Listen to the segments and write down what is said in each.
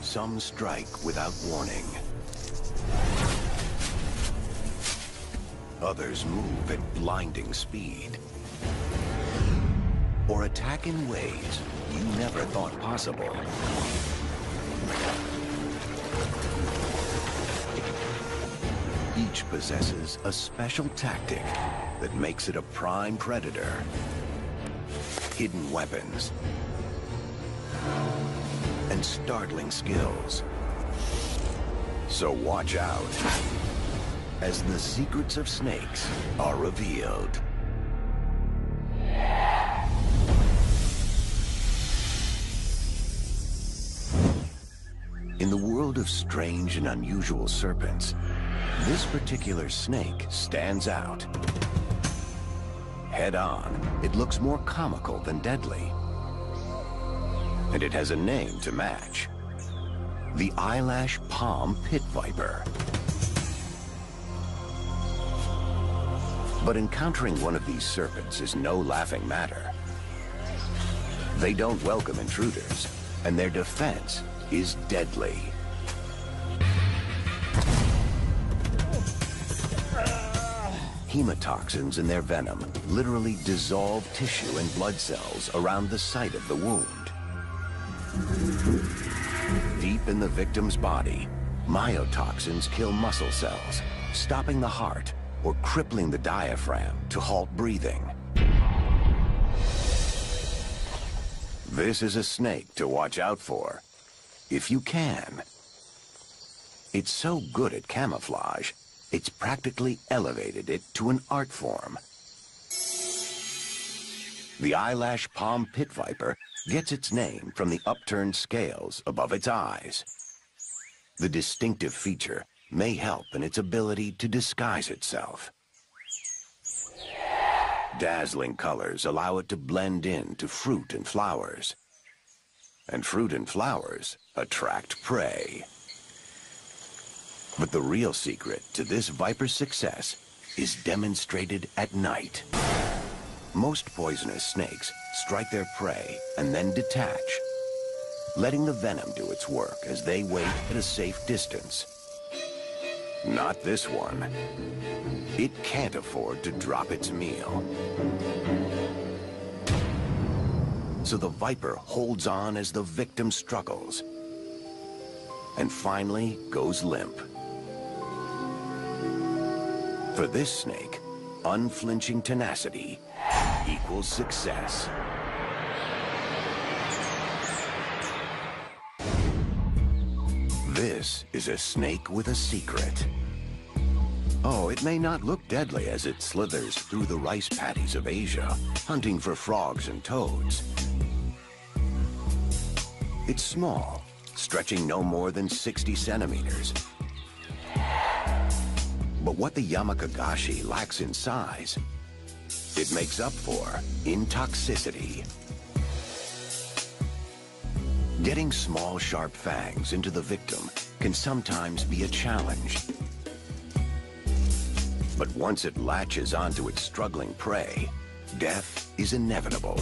Some strike without warning. Others move at blinding speed. Or attack in ways you never thought possible. Each possesses a special tactic that makes it a prime predator. Hidden weapons and startling skills. So watch out as the secrets of snakes are revealed. In the world of strange and unusual serpents, this particular snake stands out. Head on, it looks more comical than deadly. And it has a name to match: the eyelash palm pit viper. But encountering one of these serpents is no laughing matter. They don't welcome intruders, and their defense is deadly. Hemotoxins in their venom literally dissolve tissue and blood cells around the site of the wound. Deep in the victim's body, myotoxins kill muscle cells, stopping the heart or crippling the diaphragm to halt breathing. This is a snake to watch out for, if you can. It's so good at camouflage, it's practically elevated it to an art form. The eyelash palm pit viper gets its name from the upturned scales above its eyes. The distinctive feature may help in its ability to disguise itself. Dazzling colors allow it to blend in to fruit and flowers. And fruit and flowers attract prey. But the real secret to this viper's success is demonstrated at night. Most poisonous snakes strike their prey and then detach, letting the venom do its work as they wait at a safe distance. Not this one. It can't afford to drop its meal. So the viper holds on as the victim struggles and finally goes limp. For this snake, unflinching tenacity equals success. This is a snake with a secret. Oh, it may not look deadly as it slithers through the rice paddies of Asia, hunting for frogs and toads. It's small, stretching no more than 60 centimeters. But what the Yamakagashi lacks in size, it makes up for in toxicity. Getting small, sharp fangs into the victim can sometimes be a challenge. But once it latches onto its struggling prey, death is inevitable.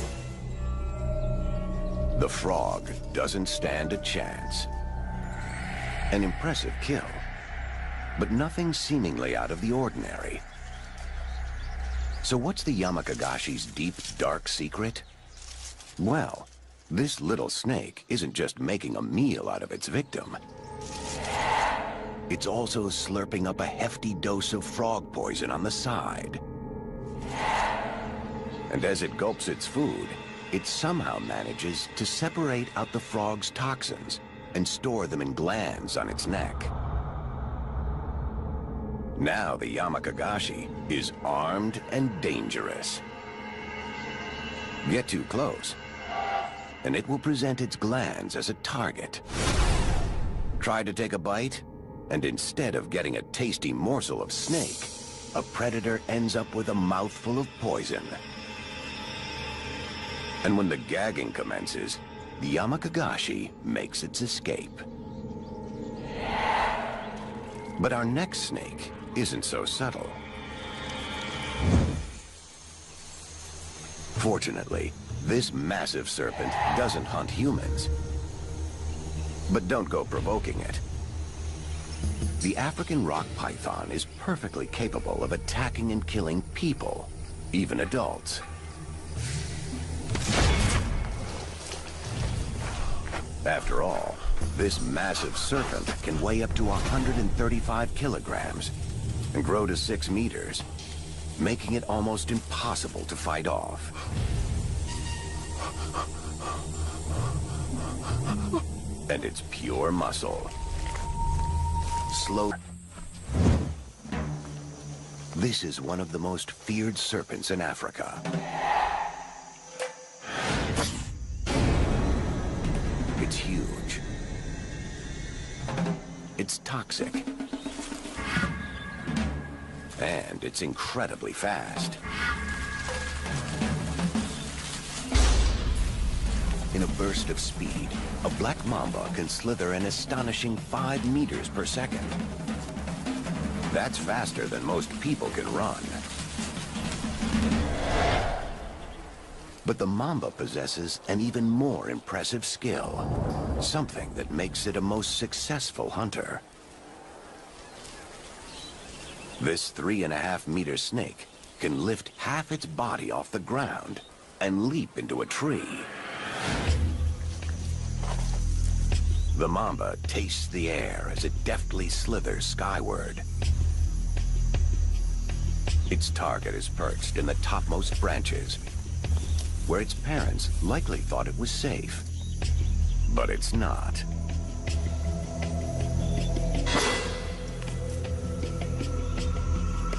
The frog doesn't stand a chance. An impressive kill, but nothing seemingly out of the ordinary. So what's the Yamakagashi's deep, dark secret? Well, this little snake isn't just making a meal out of its victim. It's also slurping up a hefty dose of frog poison on the side. And as it gulps its food, it somehow manages to separate out the frog's toxins and store them in glands on its neck. Now the Yamakagashi is armed and dangerous. Get too close, and it will present its glands as a target. Try to take a bite, and instead of getting a tasty morsel of snake, a predator ends up with a mouthful of poison. And when the gagging commences, the Yamakagashi makes its escape. But our next snake isn't so subtle. Fortunately, this massive serpent doesn't hunt humans. But don't go provoking it. The African rock python is perfectly capable of attacking and killing people, even adults. After all, this massive serpent can weigh up to 135 kilograms and grow to 6 meters, making it almost impossible to fight off. And it's pure muscle. Slow. This is one of the most feared serpents in Africa. It's huge. It's toxic. And it's incredibly fast. In a burst of speed, a black mamba can slither an astonishing 5 meters per second. That's faster than most people can run. But the mamba possesses an even more impressive skill, something that makes it a most successful hunter. This 3.5-meter snake can lift half its body off the ground and leap into a tree. The mamba tastes the air as it deftly slithers skyward. Its target is perched in the topmost branches, where its parents likely thought it was safe. But it's not.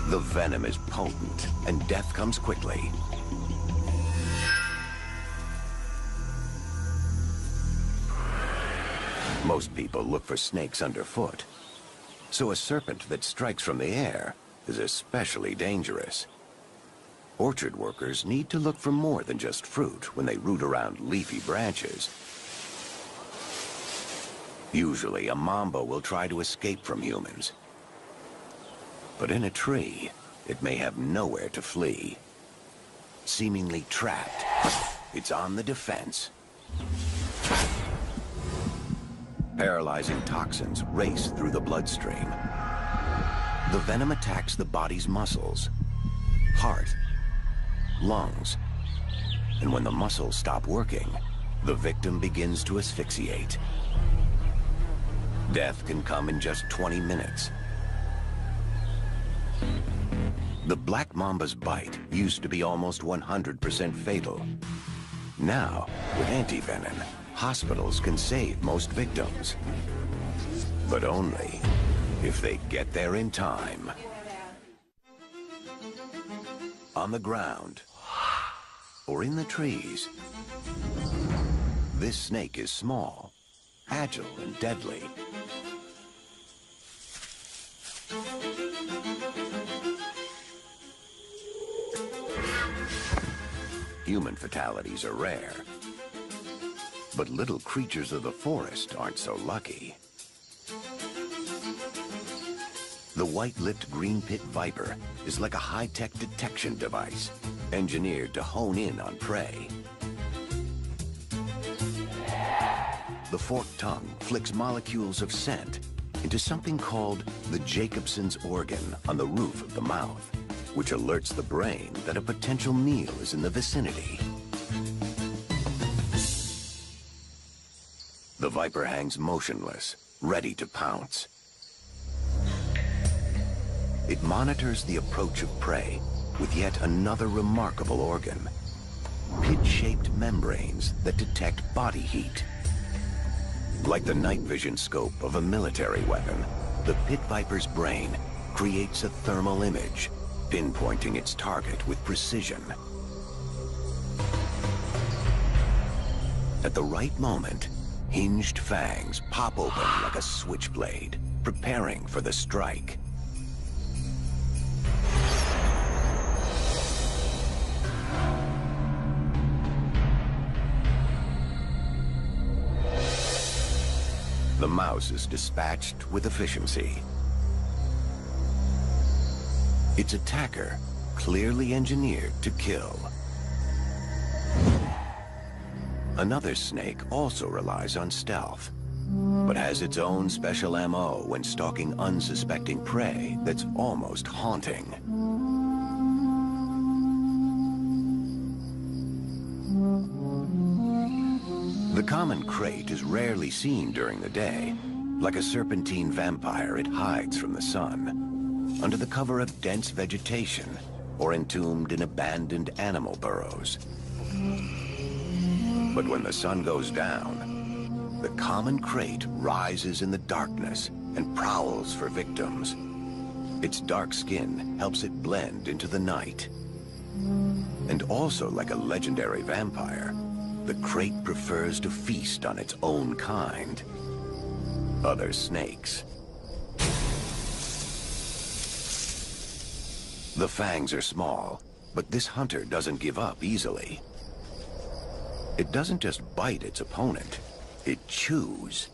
The venom is potent, and death comes quickly. Most people look for snakes underfoot, so a serpent that strikes from the air is especially dangerous. Orchard workers need to look for more than just fruit when they root around leafy branches. Usually, a mamba will try to escape from humans. But in a tree, it may have nowhere to flee. Seemingly trapped, it's on the defense. Paralyzing toxins race through the bloodstream. The venom attacks the body's muscles, heart, lungs, and when the muscles stop working, the victim begins to asphyxiate. Death can come in just 20 minutes. The black mamba's bite used to be almost 100% fatal. Now, with antivenom, hospitals can save most victims. But only if they get there in time. On the ground, or in the trees, this snake is small, agile, and deadly. Human fatalities are rare, but little creatures of the forest aren't so lucky. The white-lipped green pit viper is like a high-tech detection device, engineered to hone in on prey. The forked tongue flicks molecules of scent into something called the Jacobson's organ on the roof of the mouth, which alerts the brain that a potential meal is in the vicinity. The viper hangs motionless, ready to pounce. It monitors the approach of prey with yet another remarkable organ: pit-shaped membranes that detect body heat. Like the night vision scope of a military weapon, the pit viper's brain creates a thermal image, pinpointing its target with precision. At the right moment, hinged fangs pop open like a switchblade, preparing for the strike. The mouse is dispatched with efficiency. Its attacker clearly engineered to kill. Another snake also relies on stealth. has its own special MO when stalking unsuspecting prey that's almost haunting. The common crate is rarely seen during the day. Like a serpentine vampire, it hides from the sun, under the cover of dense vegetation, or entombed in abandoned animal burrows. But when the sun goes down, the common crate rises in the darkness and prowls for victims. Its dark skin helps it blend into the night. And also like a legendary vampire, the crate prefers to feast on its own kind, other snakes. The fangs are small, but this hunter doesn't give up easily. It doesn't just bite its opponent, it chews,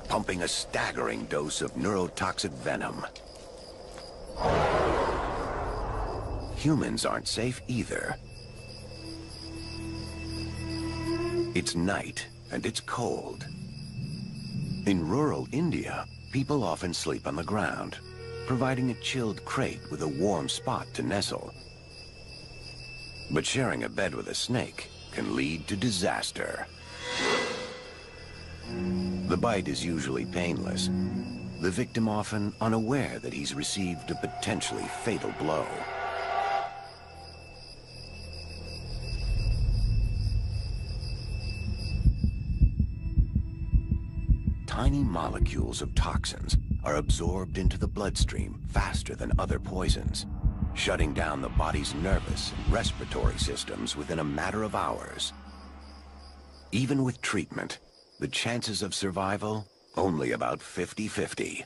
pumping a staggering dose of neurotoxic venom. Humans aren't safe either. It's night, and it's cold. In rural India, people often sleep on the ground, providing a chilled crate with a warm spot to nestle. But sharing a bed with a snake can lead to disaster. The bite is usually painless, the victim often unaware that he's received a potentially fatal blow. Tiny molecules of toxins are absorbed into the bloodstream faster than other poisons, shutting down the body's nervous and respiratory systems within a matter of hours. Even with treatment, the chances of survival only about 50-50.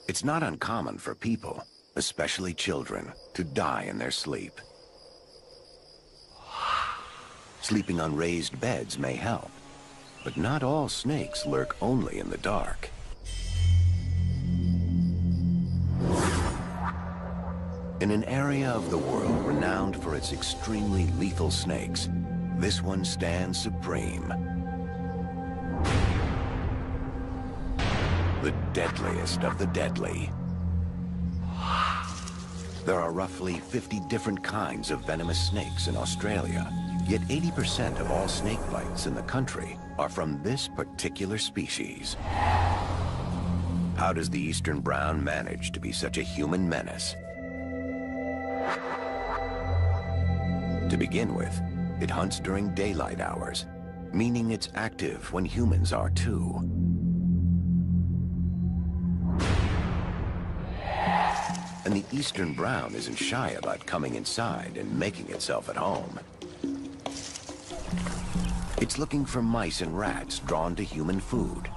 It's not uncommon for people, especially children, to die in their sleep. Sleeping on raised beds may help, but not all snakes lurk only in the dark. In an area of the world renowned for its extremely lethal snakes, this one stands supreme. The deadliest of the deadly. There are roughly 50 different kinds of venomous snakes in Australia, yet 80% of all snake bites in the country are from this particular species. How does the eastern brown manage to be such a human menace? To begin with, it hunts during daylight hours, meaning it's active when humans are too. And the eastern brown isn't shy about coming inside and making itself at home. It's looking for mice and rats drawn to human food.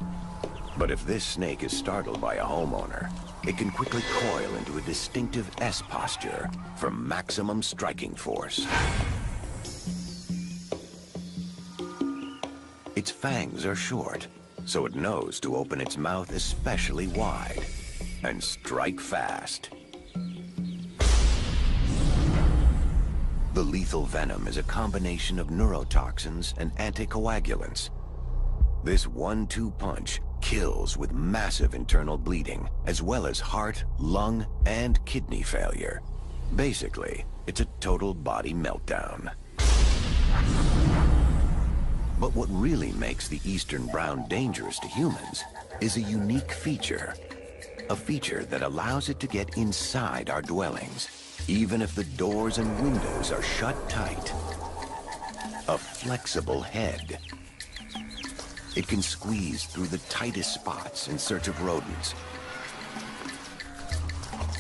But if this snake is startled by a homeowner, it can quickly coil into a distinctive S posture for maximum striking force. Its fangs are short, so it knows to open its mouth especially wide and strike fast. The lethal venom is a combination of neurotoxins and anticoagulants. This 1-2 punch kills with massive internal bleeding, as well as heart, lung, and kidney failure. Basically, it's a total body meltdown. But what really makes the eastern brown dangerous to humans is a unique feature. A feature that allows it to get inside our dwellings, even if the doors and windows are shut tight. A flexible head. It can squeeze through the tightest spots in search of rodents.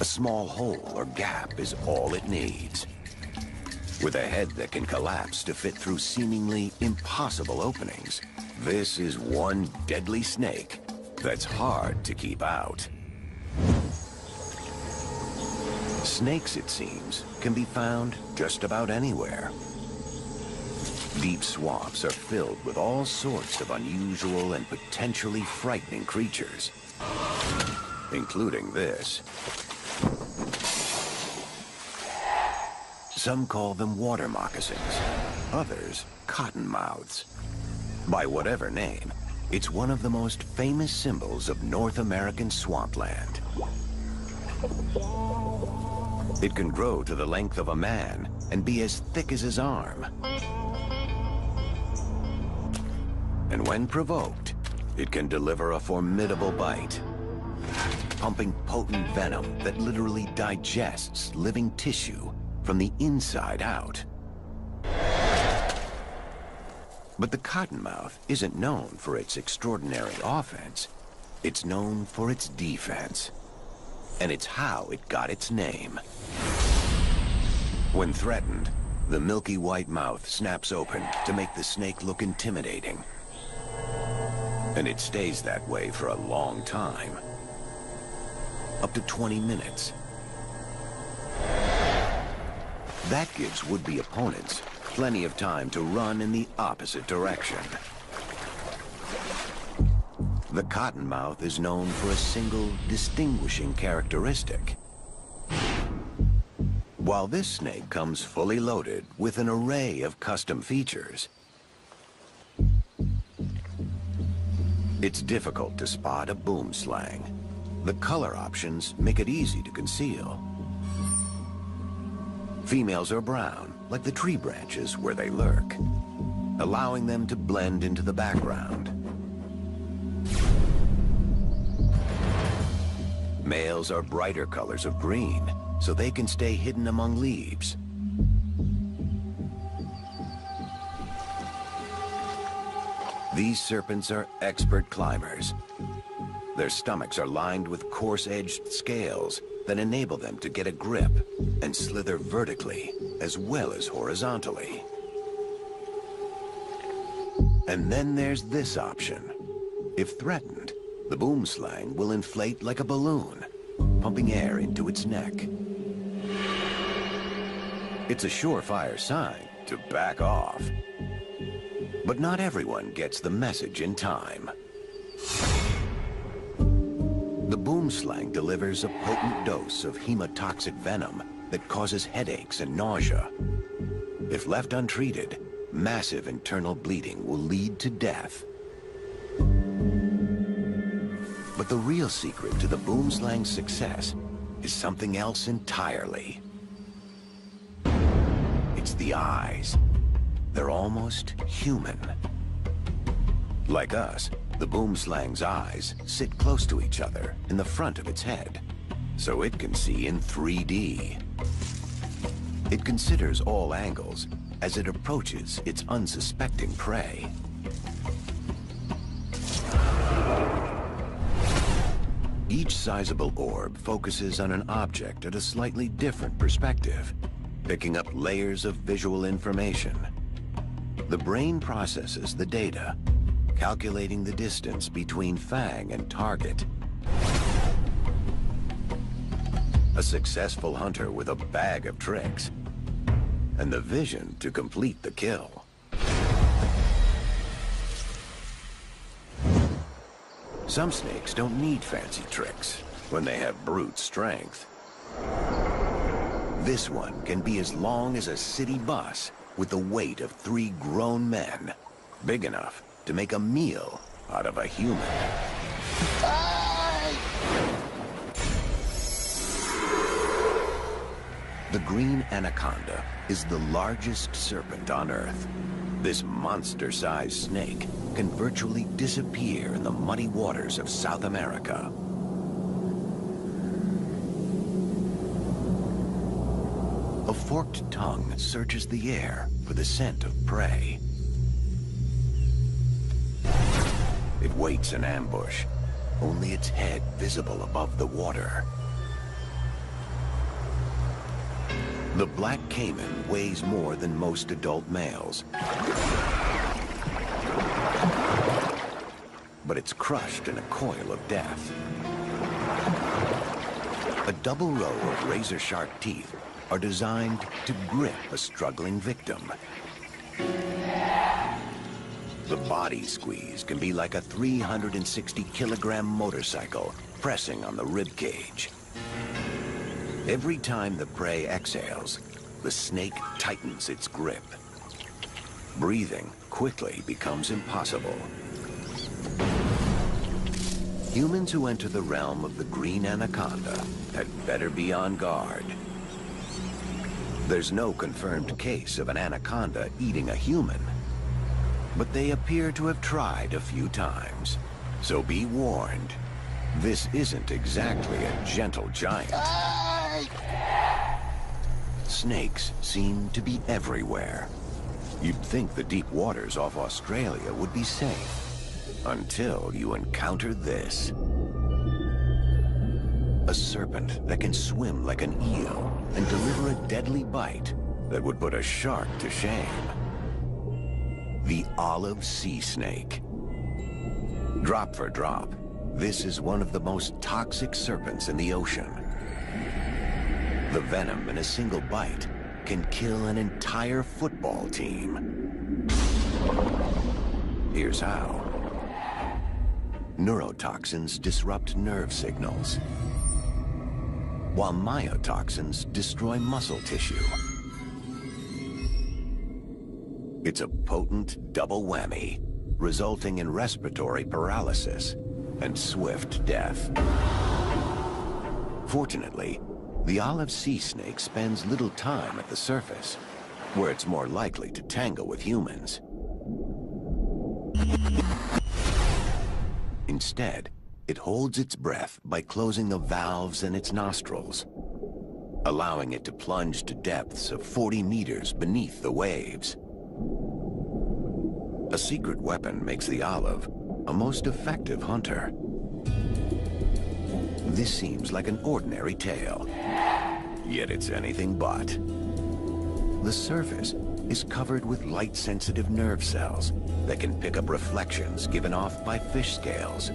A small hole or gap is all it needs. With a head that can collapse to fit through seemingly impossible openings, this is one deadly snake that's hard to keep out. Snakes, it seems, can be found just about anywhere. Deep swamps are filled with all sorts of unusual and potentially frightening creatures, including this. Some call them water moccasins, others cottonmouths. By whatever name, It's one of the most famous symbols of North American swampland. It can grow to the length of a man and be as thick as his arm. And when provoked, it can deliver a formidable bite, pumping potent venom that literally digests living tissue from the inside out. But the cottonmouth isn't known for its extraordinary offense. It's known for its defense. And it's how it got its name. When threatened, the milky white mouth snaps open to make the snake look intimidating. And it stays that way for a long time. Up to 20 minutes. That gives would-be opponents plenty of time to run in the opposite direction. The cottonmouth is known for a single distinguishing characteristic. While this snake comes fully loaded with an array of custom features, it's difficult to spot a boomslang. The color options make it easy to conceal. Females are brown, like the tree branches where they lurk, allowing them to blend into the background. Males are brighter colors of green, so they can stay hidden among leaves. These serpents are expert climbers. Their stomachs are lined with coarse-edged scales that enable them to get a grip and slither vertically as well as horizontally. And then there's this option. If threatened, the boomslang will inflate like a balloon, pumping air into its neck. It's a surefire sign to back off. But not everyone gets the message in time. The boomslang delivers a potent dose of hemotoxic venom that causes headaches and nausea. If left untreated, massive internal bleeding will lead to death. But the real secret to the boomslang's success is something else entirely. It's the eyes. They're almost human. Like us, the boomslang's eyes sit close to each other in the front of its head, so it can see in 3D. It considers all angles as it approaches its unsuspecting prey. Each sizable orb focuses on an object at a slightly different perspective, picking up layers of visual information. The brain processes the data, calculating the distance between fang and target. A successful hunter with a bag of tricks, and the vision to complete the kill. Some snakes don't need fancy tricks when they have brute strength. This one can be as long as a city bus with the weight of 3 grown men, big enough to make a meal out of a human. The green anaconda is the largest serpent on Earth. This monster-sized snake can virtually disappear in the muddy waters of South America. A forked tongue searches the air for the scent of prey. It waits in ambush, only its head visible above the water. The black caiman weighs more than most adult males, but it's crushed in a coil of death. A double row of razor-sharp teeth are designed to grip a struggling victim. The body squeeze can be like a 360-kilogram motorcycle pressing on the rib cage. Every time the prey exhales, the snake tightens its grip. Breathing quickly becomes impossible. Humans who enter the realm of the green anaconda had better be on guard. There's no confirmed case of an anaconda eating a human, but they appear to have tried a few times. So be warned, this isn't exactly a gentle giant. Snakes seem to be everywhere. You'd think the deep waters off Australia would be safe, until you encounter this. A serpent that can swim like an eel and deliver a deadly bite that would put a shark to shame. The olive sea snake. Drop for drop, this is one of the most toxic serpents in the ocean. The venom in a single bite can kill an entire football team. Here's how. Neurotoxins disrupt nerve signals, while myotoxins destroy muscle tissue. It's a potent double whammy, resulting in respiratory paralysis and swift death. Fortunately, the olive sea snake spends little time at the surface, where it's more likely to tangle with humans. Instead, it holds its breath by closing the valves in its nostrils, allowing it to plunge to depths of 40 meters beneath the waves. A secret weapon makes the olive a most effective hunter. This seems like an ordinary tail, yet it's anything but. The surface is covered with light-sensitive nerve cells that can pick up reflections given off by fish scales.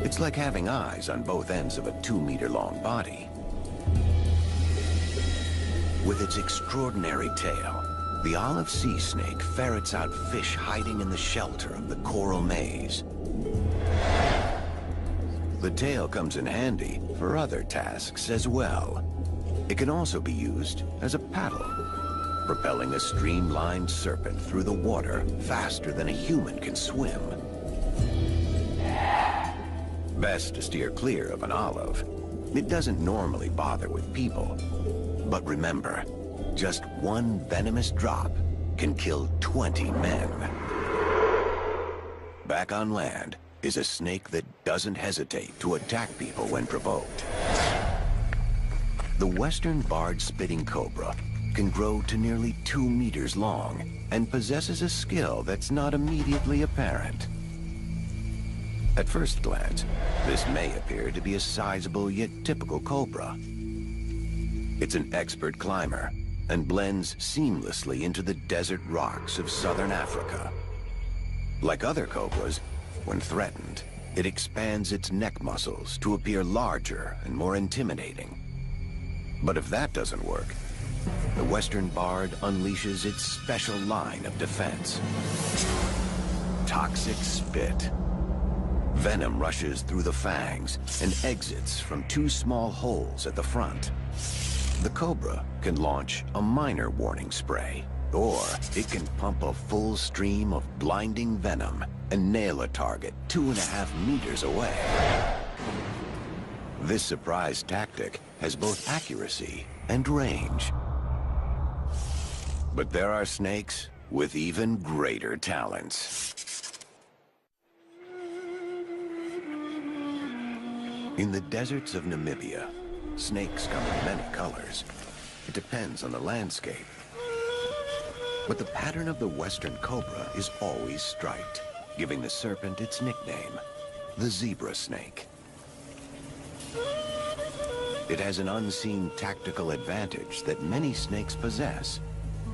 It's like having eyes on both ends of a 2-meter-long body. With its extraordinary tail, the olive sea snake ferrets out fish hiding in the shelter of the coral maze. The tail comes in handy for other tasks as well. It can also be used as a paddle, propelling a streamlined serpent through the water faster than a human can swim. Best to steer clear of an olive. It doesn't normally bother with people. But remember, just one venomous drop can kill 20 men. Back on land is a snake that doesn't hesitate to attack people when provoked. The western barred spitting cobra can grow to nearly 2 meters long and possesses a skill that's not immediately apparent. At first glance, this may appear to be a sizable yet typical cobra. It's an expert climber and blends seamlessly into the desert rocks of southern Africa. Like other cobras, when threatened, it expands its neck muscles to appear larger and more intimidating. But if that doesn't work, the western barred unleashes its special line of defense. Toxic spit. Venom rushes through the fangs and exits from 2 small holes at the front. The cobra can launch a minor warning spray, or it can pump a full stream of blinding venom and nail a target 2.5 meters away. This surprise tactic has both accuracy and range. But there are snakes with even greater talents. In the deserts of Namibia, snakes come in many colors. It depends on the landscape. But the pattern of the western cobra is always striped, giving the serpent its nickname, the zebra snake. It has an unseen tactical advantage that many snakes possess,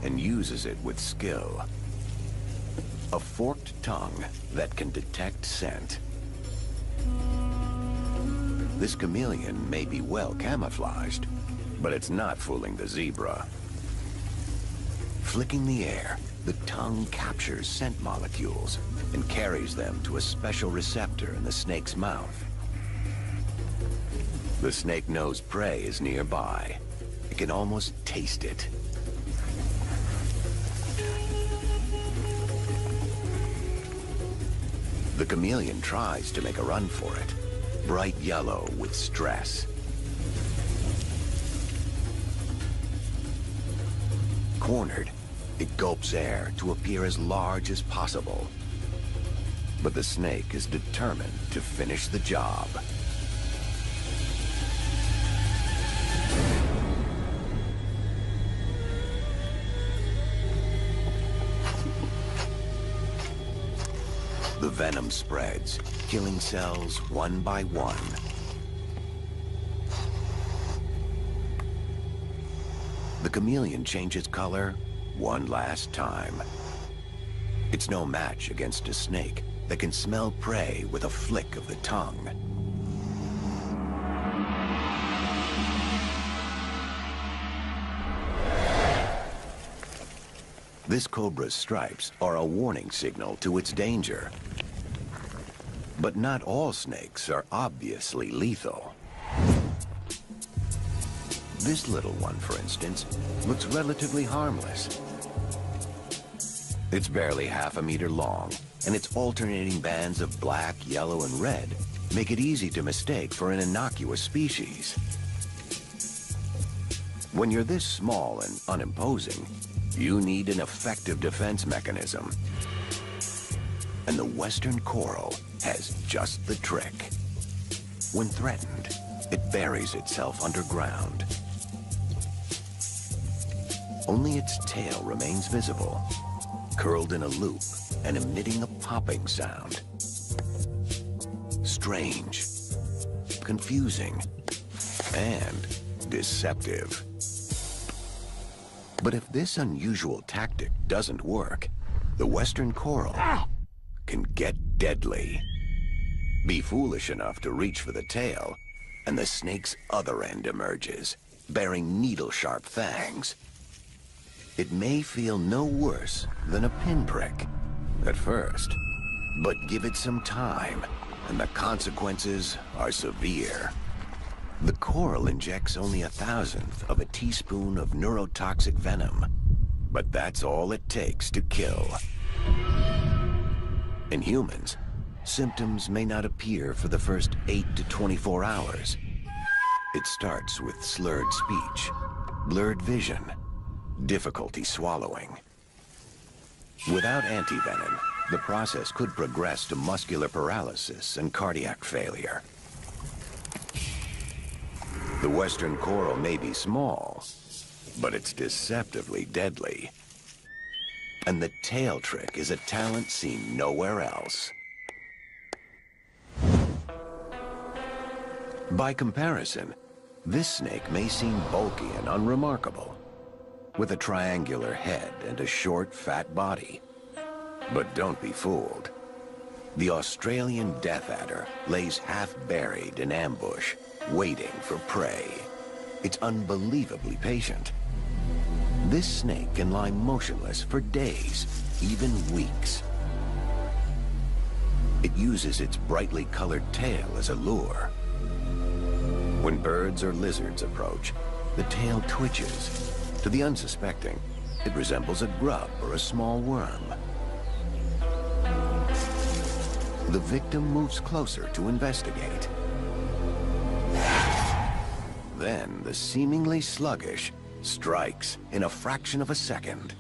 and uses it with skill. A forked tongue that can detect scent. This chameleon may be well camouflaged, but it's not fooling the zebra. Flicking the air, the tongue captures scent molecules and carries them to a special receptor in the snake's mouth. The snake knows prey is nearby. It can almost taste it. The chameleon tries to make a run for it, bright yellow with stress. Cornered, it gulps air to appear as large as possible. But the snake is determined to finish the job. The venom spreads, killing cells one by one. The chameleon changes color one last time. It's no match against a snake that can smell prey with a flick of the tongue. This cobra's stripes are a warning signal to its danger. But not all snakes are obviously lethal. This little one, for instance, looks relatively harmless. It's barely half a meter long, and its alternating bands of black, yellow, and red make it easy to mistake for an innocuous species. When you're this small and unimposing, you need an effective defense mechanism. And the western coral has just the trick. When threatened, it buries itself underground. Only its tail remains visible, curled in a loop and emitting a popping sound. Strange, confusing, and deceptive. But if this unusual tactic doesn't work, the western coral can get deadly. Be foolish enough to reach for the tail, and the snake's other end emerges, bearing needle-sharp fangs. It may feel no worse than a pinprick at first, but give it some time, and the consequences are severe. The coral injects only 1/1000th of a teaspoon of neurotoxic venom, but that's all it takes to kill. In humans, symptoms may not appear for the first 8 to 24 hours. It starts with slurred speech, blurred vision, difficulty swallowing. Without antivenom, the process could progress to muscular paralysis and cardiac failure. The western coral may be small, but it's deceptively deadly. And the tail trick is a talent seen nowhere else. By comparison, this snake may seem bulky and unremarkable, with a triangular head and a short, fat body. But don't be fooled. The Australian death adder lays half buried in ambush, waiting for prey. It's unbelievably patient. This snake can lie motionless for days, even weeks. It uses its brightly colored tail as a lure. When birds or lizards approach, the tail twitches. To the unsuspecting, it resembles a grub or a small worm. The victim moves closer to investigate. Then the seemingly sluggish strikes in a fraction of a second.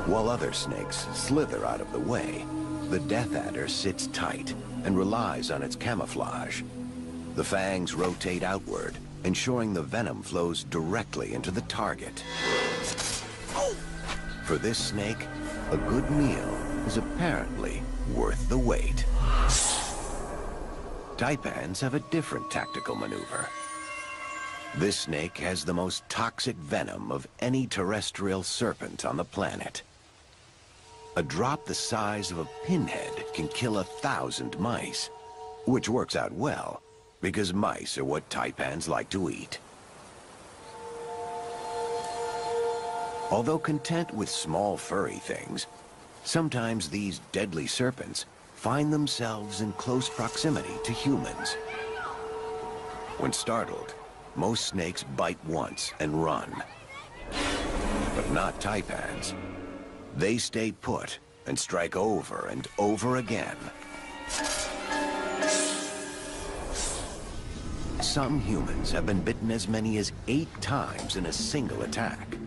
While other snakes slither out of the way, the death adder sits tight and relies on its camouflage. The fangs rotate outward, ensuring the venom flows directly into the target. For this snake, a good meal is apparently worth the wait. Taipans have a different tactical maneuver. This snake has the most toxic venom of any terrestrial serpent on the planet. A drop the size of a pinhead can kill 1,000 mice, which works out well, because mice are what taipans like to eat. Although content with small furry things, sometimes these deadly serpents find themselves in close proximity to humans. When startled, most snakes bite once and run. But not taipans. They stay put and strike over and over again. Some humans have been bitten as many as 8 times in a single attack.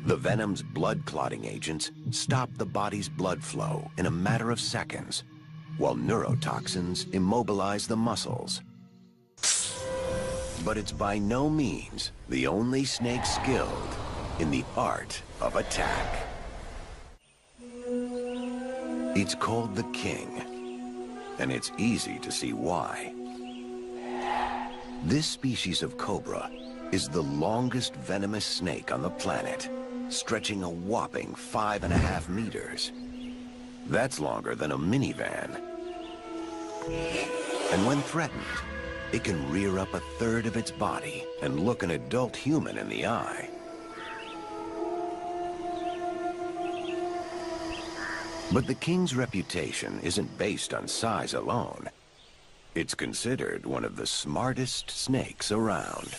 The venom's blood-clotting agents stop the body's blood flow in a matter of seconds, while neurotoxins immobilize the muscles. But it's by no means the only snake skilled in the art of attack. It's called the king, and it's easy to see why. This species of cobra is the longest venomous snake on the planet, stretching a whopping 5.5 meters. That's longer than a minivan. And when threatened, it can rear up 1/3 of its body and look an adult human in the eye. But the king's reputation isn't based on size alone. It's considered one of the smartest snakes around.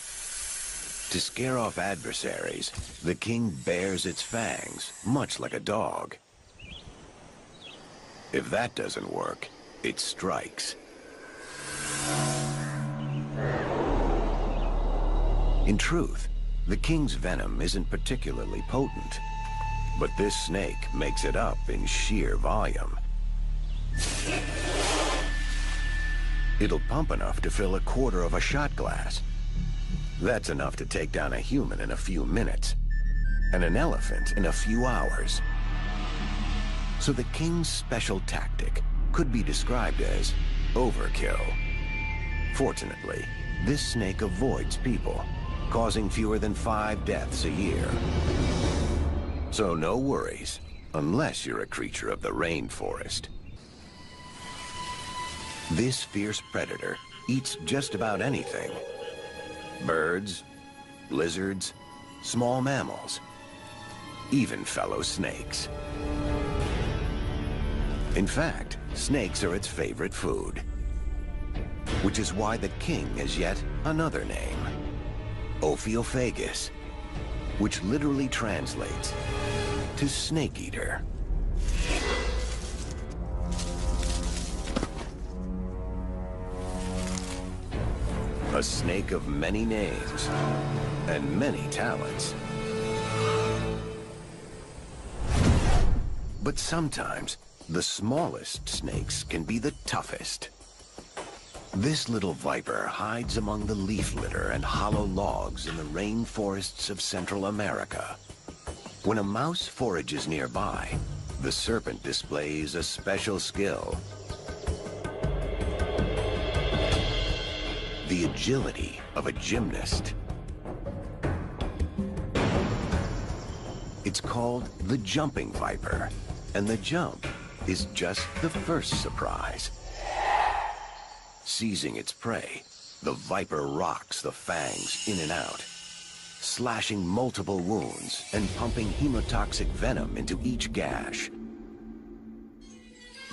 To scare off adversaries, the king bares its fangs, much like a dog. If that doesn't work, it strikes. In truth, the king's venom isn't particularly potent, but this snake makes it up in sheer volume. It'll pump enough to fill 1/4 of a shot glass. That's enough to take down a human in a few minutes, and an elephant in a few hours. So the king's special tactic could be described as overkill. Fortunately, this snake avoids people, causing fewer than 5 deaths a year. So no worries, unless you're a creature of the rainforest. This fierce predator eats just about anything. Birds, lizards, small mammals, even fellow snakes. In fact, snakes are its favorite food, which is why the king has yet another name, Ophiophagus, which literally translates to snake eater. A snake of many names and many talents. But sometimes, the smallest snakes can be the toughest. This little viper hides among the leaf litter and hollow logs in the rainforests of Central America. When a mouse forages nearby, the serpent displays a special skill. The agility of a gymnast. It's called the jumping viper, and the jump is just the first surprise. Seizing its prey, the viper rocks the fangs in and out, slashing multiple wounds and pumping hemotoxic venom into each gash.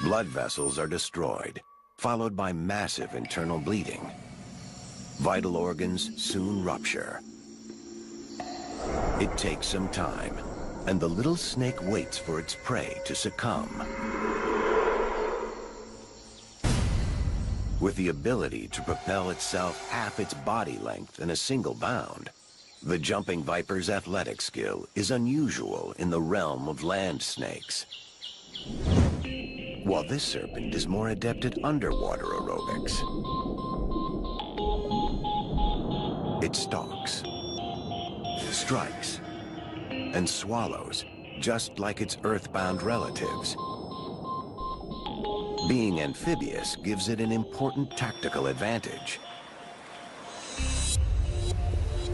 Blood vessels are destroyed, followed by massive internal bleeding. Vital organs soon rupture. It takes some time, and the little snake waits for its prey to succumb. With the ability to propel itself half its body length in a single bound, the jumping viper's athletic skill is unusual in the realm of land snakes. While this serpent is more adept at underwater aerobics. It stalks, strikes, and swallows, just like its earthbound relatives. Being amphibious gives it an important tactical advantage.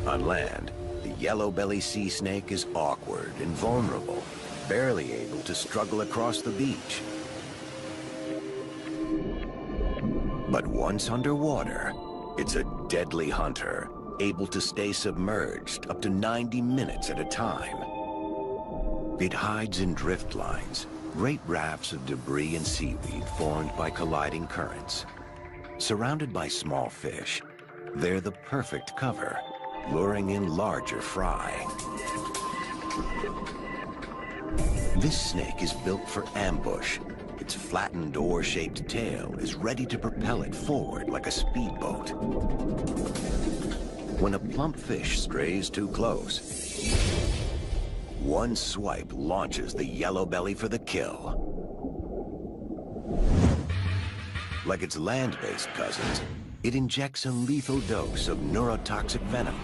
On land, the yellow-belly sea snake is awkward and vulnerable, barely able to struggle across the beach. But once underwater, it's a deadly hunter, able to stay submerged up to 90 minutes at a time. It hides in drift lines, great rafts of debris and seaweed formed by colliding currents. Surrounded by small fish, they're the perfect cover, luring in larger fry. This snake is built for ambush. Its flattened oar-shaped tail is ready to propel it forward like a speedboat. When a plump fish strays too close, one swipe launches the yellow belly for the kill. Like its land-based cousins, it injects a lethal dose of neurotoxic venom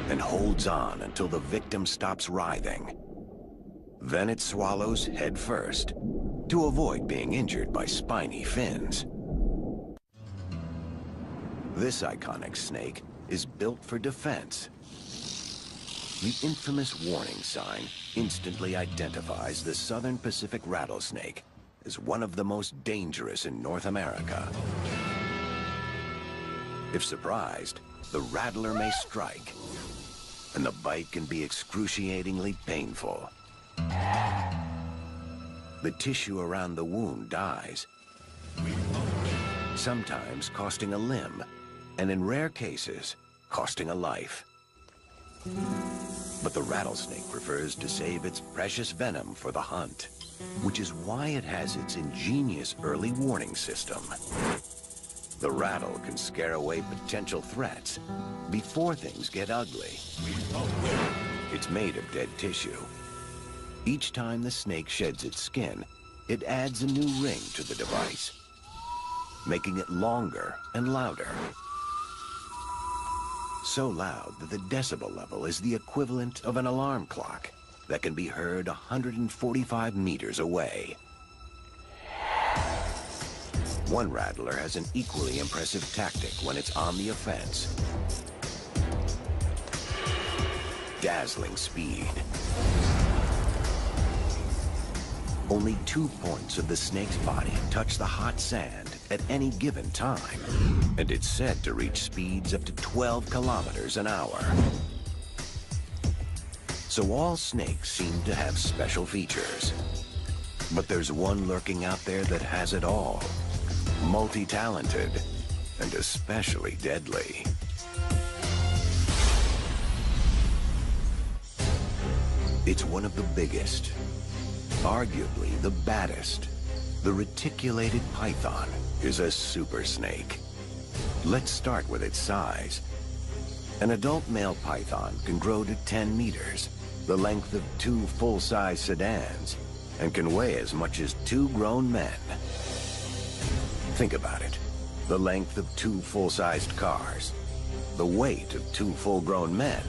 and holds on until the victim stops writhing. Then it swallows head first to avoid being injured by spiny fins. This iconic snake is built for defense. The infamous warning sign instantly identifies the southern Pacific rattlesnake as one of the most dangerous in North America. If surprised, the rattler may strike, and the bite can be excruciatingly painful. The tissue around the wound dies, sometimes costing a limb, and in rare cases, costing a life. But the rattlesnake prefers to save its precious venom for the hunt, which is why it has its ingenious early warning system. The rattle can scare away potential threats before things get ugly. It's made of dead tissue. Each time the snake sheds its skin, it adds a new ring to the device, making it longer and louder. So loud that the decibel level is the equivalent of an alarm clock that can be heard 145 meters away. One rattler has an equally impressive tactic when it's on the offense. Dazzling speed. Only 2 points of the snake's body touch the hot sand at any given time, and it's said to reach speeds up to 12 kilometers an hour. So all snakes seem to have special features. But there's one lurking out there that has it all. Multi-talented, and especially deadly. It's one of the biggest, arguably the baddest. The reticulated python is a super snake. Let's start with its size. An adult male python can grow to 10 meters, the length of 2 full-size sedans, and can weigh as much as 2 grown men. Think about it. The length of 2 full-sized cars, the weight of 2 full-grown men,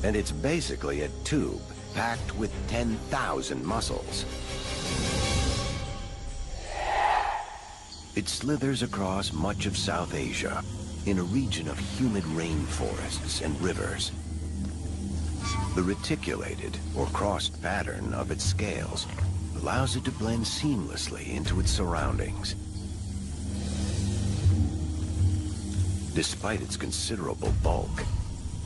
and it's basically a tube packed with 10,000 muscles. It slithers across much of South Asia in a region of humid rainforests and rivers. The reticulated or crossed pattern of its scales allows it to blend seamlessly into its surroundings. Despite its considerable bulk,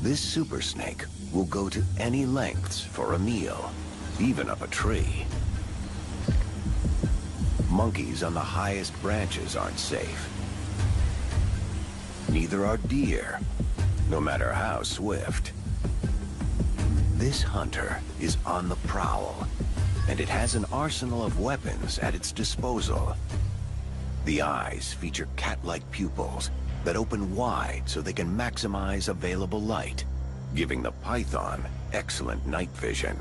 this super snake will go to any lengths for a meal, even up a tree. Monkeys on the highest branches aren't safe. Neither are deer, no matter how swift. This hunter is on the prowl, and it has an arsenal of weapons at its disposal. The eyes feature cat-like pupils that open wide so they can maximize available light, giving the python excellent night vision.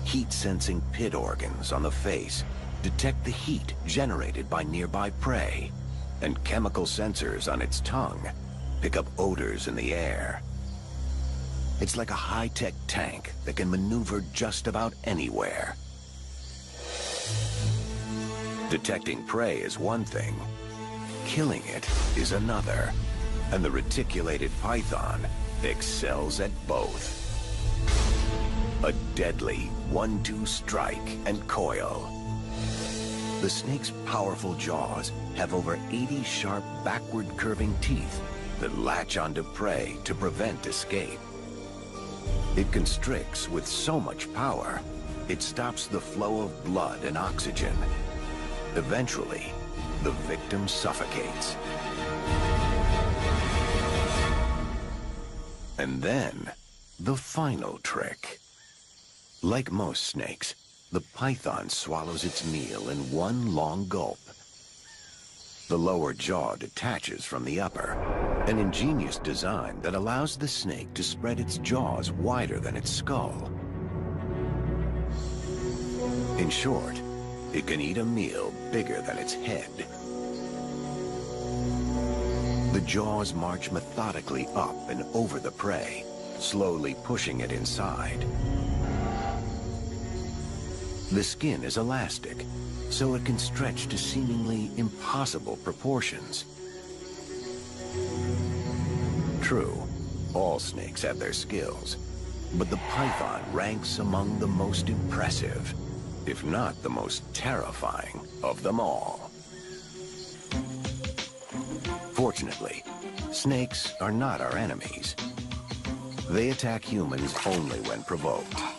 Heat-sensing pit organs on the face detect the heat generated by nearby prey, and chemical sensors on its tongue pick up odors in the air. It's like a high-tech tank that can maneuver just about anywhere. Detecting prey is one thing, killing it is another, and the reticulated python excels at both. A deadly 1-2 strike and coil. The snake's powerful jaws have over 80 sharp backward curving teeth that latch onto prey to prevent escape. It constricts with so much power, it stops the flow of blood and oxygen. Eventually, the victim suffocates. And then, the final trick. Like most snakes, the python swallows its meal in one long gulp. The lower jaw detaches from the upper, an ingenious design that allows the snake to spread its jaws wider than its skull. In short, it can eat a meal bigger than its head. The jaws march methodically up and over the prey, slowly pushing it inside. The skin is elastic, so it can stretch to seemingly impossible proportions. True, all snakes have their skills, but the python ranks among the most impressive, if not the most terrifying of them all. Fortunately, snakes are not our enemies. They attack humans only when provoked.